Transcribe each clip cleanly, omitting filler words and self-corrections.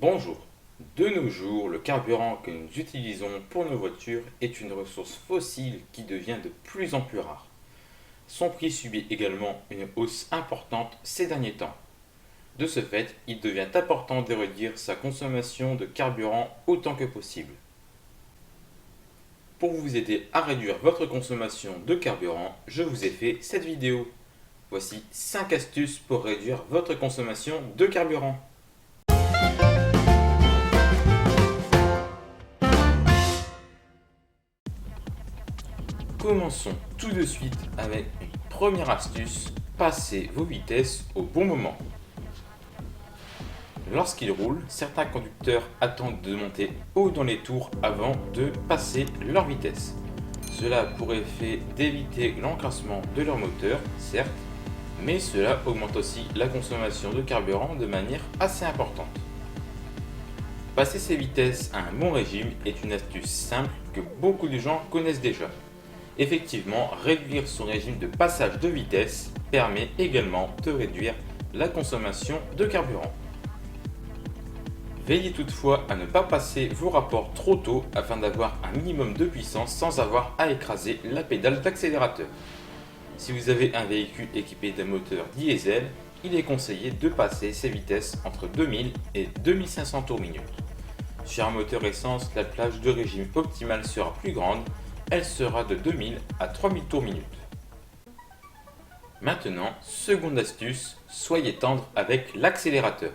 Bonjour. De nos jours, le carburant que nous utilisons pour nos voitures est une ressource fossile qui devient de plus en plus rare. Son prix subit également une hausse importante ces derniers temps. De ce fait, il devient important de réduire sa consommation de carburant autant que possible. Pour vous aider à réduire votre consommation de carburant, je vous ai fait cette vidéo. Voici 5 astuces pour réduire votre consommation de carburant. Commençons tout de suite avec une première astuce, passez vos vitesses au bon moment. Lorsqu'ils roulent, certains conducteurs attendent de monter haut dans les tours avant de passer leur vitesse. Cela a pour effet d'éviter l'encrassement de leur moteur, certes, mais cela augmente aussi la consommation de carburant de manière assez importante. Passer ces vitesses à un bon régime est une astuce simple que beaucoup de gens connaissent déjà. Effectivement, réduire son régime de passage de vitesse permet également de réduire la consommation de carburant. Veillez toutefois à ne pas passer vos rapports trop tôt afin d'avoir un minimum de puissance sans avoir à écraser la pédale d'accélérateur. Si vous avez un véhicule équipé d'un moteur diesel, il est conseillé de passer ces vitesses entre 2000 et 2500 tours minute. Sur un moteur essence, la plage de régime optimale sera plus grande, elle sera de 2000 à 3000 tours minute. Maintenant, seconde astuce, soyez tendre avec l'accélérateur.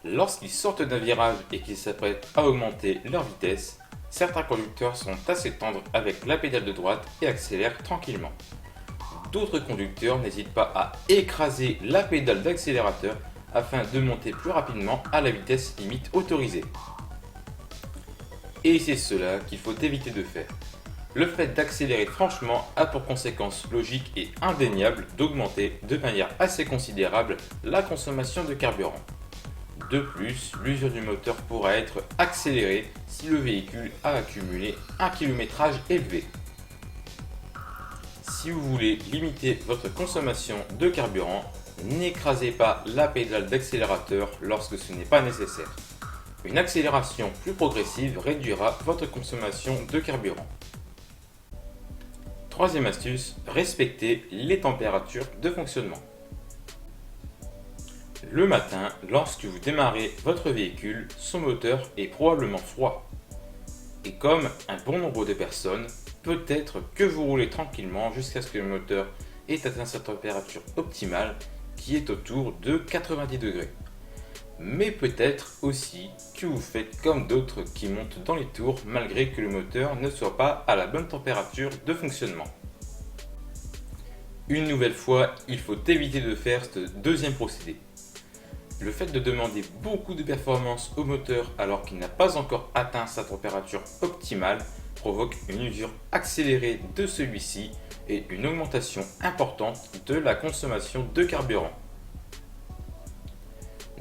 Lorsqu'ils sortent d'un virage et qu'ils s'apprêtent à augmenter leur vitesse, certains conducteurs sont assez tendres avec la pédale de droite et accélèrent tranquillement. D'autres conducteurs n'hésitent pas à écraser la pédale d'accélérateur afin de monter plus rapidement à la vitesse limite autorisée. Et c'est cela qu'il faut éviter de faire. Le fait d'accélérer franchement a pour conséquence logique et indéniable d'augmenter de manière assez considérable la consommation de carburant. De plus, l'usure du moteur pourra être accélérée si le véhicule a accumulé un kilométrage élevé. Si vous voulez limiter votre consommation de carburant, n'écrasez pas la pédale d'accélérateur lorsque ce n'est pas nécessaire. Une accélération plus progressive réduira votre consommation de carburant. Troisième astuce, respectez les températures de fonctionnement. Le matin, lorsque vous démarrez votre véhicule, son moteur est probablement froid. Et comme un bon nombre de personnes, peut-être que vous roulez tranquillement jusqu'à ce que le moteur ait atteint sa température optimale qui est autour de 90 degrés. Mais peut-être aussi que vous faites comme d'autres qui montent dans les tours malgré que le moteur ne soit pas à la bonne température de fonctionnement. Une nouvelle fois, il faut éviter de faire ce deuxième procédé. Le fait de demander beaucoup de performance au moteur alors qu'il n'a pas encore atteint sa température optimale provoque une usure accélérée de celui-ci et une augmentation importante de la consommation de carburant.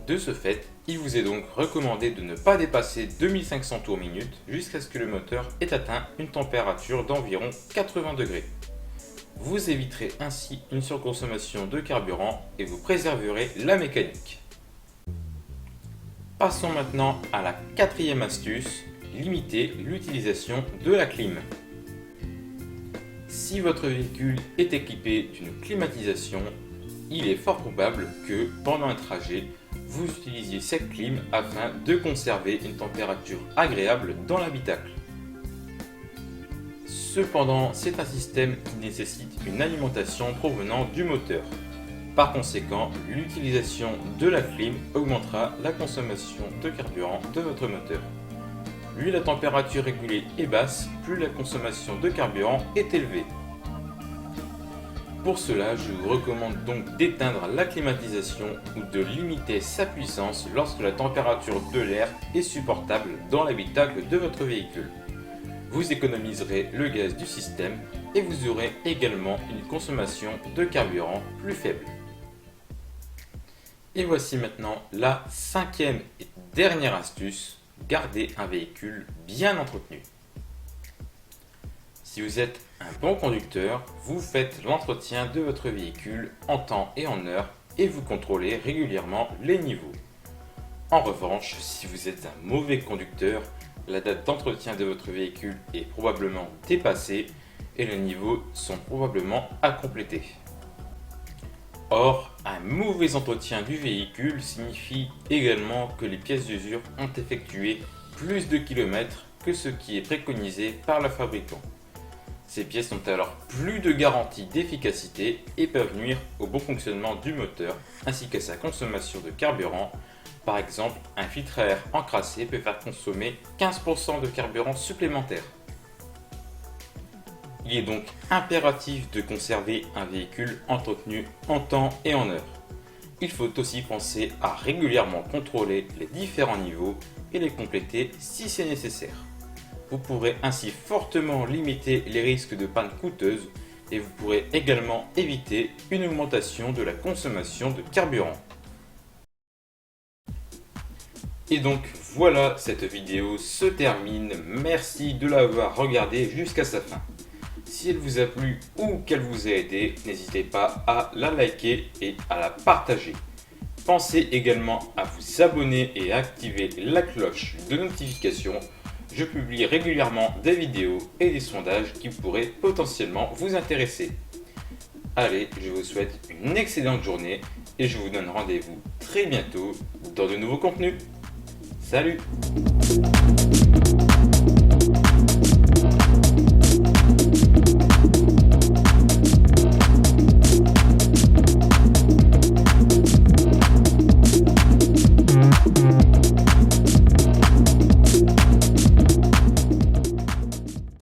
De ce fait, il vous est donc recommandé de ne pas dépasser 2500 tours minute jusqu'à ce que le moteur ait atteint une température d'environ 80 degrés. Vous éviterez ainsi une surconsommation de carburant et vous préserverez la mécanique. Passons maintenant à la quatrième astuce, limiter l'utilisation de la clim. Si votre véhicule est équipé d'une climatisation, il est fort probable que pendant un trajet, vous utilisiez cette clim afin de conserver une température agréable dans l'habitacle. Cependant, c'est un système qui nécessite une alimentation provenant du moteur. Par conséquent, l'utilisation de la clim augmentera la consommation de carburant de votre moteur. Plus la température régulée est basse, plus la consommation de carburant est élevée. Pour cela, je vous recommande donc d'éteindre la climatisation ou de limiter sa puissance lorsque la température de l'air est supportable dans l'habitacle de votre véhicule. Vous économiserez le gaz du système et vous aurez également une consommation de carburant plus faible. Et voici maintenant la cinquième et dernière astuce, garder un véhicule bien entretenu. Si vous êtes un bon conducteur, vous faites l'entretien de votre véhicule en temps et en heure et vous contrôlez régulièrement les niveaux. En revanche, si vous êtes un mauvais conducteur, la date d'entretien de votre véhicule est probablement dépassée et les niveaux sont probablement à compléter. Or, un mauvais entretien du véhicule signifie également que les pièces d'usure ont effectué plus de kilomètres que ce qui est préconisé par le fabricant. Ces pièces n'ont alors plus de garantie d'efficacité et peuvent nuire au bon fonctionnement du moteur ainsi qu'à sa consommation de carburant. Par exemple, un filtre à air encrassé peut faire consommer 15% de carburant supplémentaire. Il est donc impératif de conserver un véhicule entretenu en temps et en heure. Il faut aussi penser à régulièrement contrôler les différents niveaux et les compléter si c'est nécessaire. Vous pourrez ainsi fortement limiter les risques de panne coûteuses et vous pourrez également éviter une augmentation de la consommation de carburant. Et donc voilà, cette vidéo se termine. Merci de l'avoir regardée jusqu'à sa fin. Si elle vous a plu ou qu'elle vous a aidé, n'hésitez pas à la liker et à la partager. Pensez également à vous abonner et à activer la cloche de notification. Je publie régulièrement des vidéos et des sondages qui pourraient potentiellement vous intéresser. Allez, je vous souhaite une excellente journée et je vous donne rendez-vous très bientôt dans de nouveaux contenus. Salut!